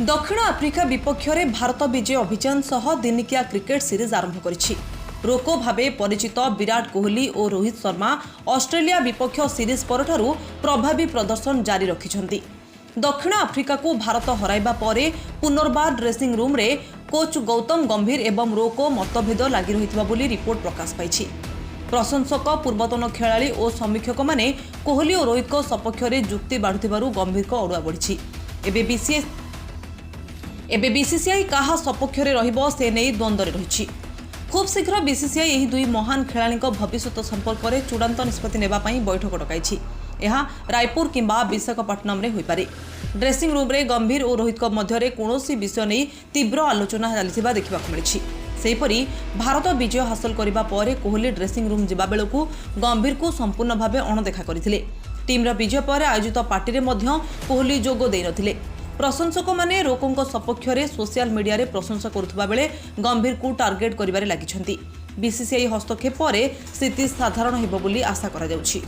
दक्षिण आफ्रिका विपक्ष में भारत विजय अभियान सह दिनिकिया क्रिकेट सीरीज आरंभ करिछि। रोको भावे परिचित विराट कोहली और रोहित शर्मा ऑस्ट्रेलिया विपक्ष सीरीज परठारु प्रभावी प्रदर्शन जारी रखिछन्ति। दक्षिण आफ्रिका को भारत हराइबा परे पुनर्बार ड्रेसिंग रूम रे कोच गौतम गंभीर एवं रोको मतभेद लागि रहितबा बोली रिपोर्ट प्रकाश पाइछि। प्रशंसक पूर्वतन खेलाड़ी और समीक्षक माने कोहली और रोहित को सपक्ष में जुक्ति बाढ़ुथिबारु गंभीर को अड़ुआ बढ़िछि। एबे बीसीसीआई कहा सपक्ष में रहिबो से नै द्वंद्व रहिछि। खूब शीघ्र बीसीसीआई एही दुई महान खेलाड़ी भविष्य संपर्क में चूड़ांत निष्पत्ति नेबा पई बैठक डकाइछि। यह रायपुर किंबा विशाखापट्टनम रे होई पारे। ड्रेसिंग रूम रे गंभीर और रोहित मध्य कौनसी विषय नहीं तीव्र आलोचना चलथिबा देखिबाक मिलिछि। सेहीपरि भारत विजय हासिल करिबा परे कोहली ड्रेसिंग रूम जिबा बेलकु गंभीर को संपूर्ण भावे अणदेखा करथिले। टीम विजय पर आयोजित पार्टी रे मध्य कोहली जोग देइ नथिले। प्रशंसक माने रोकों सपक्ष में सोशल मीडिया रे प्रशंसा करुवा बेले गंभीर को टार्गेट करिबारे लागिछन्ति। बीसीसीआई हस्तक्षेप पर स्थिति साधारण हेबो बोली आशा करा जाउछि।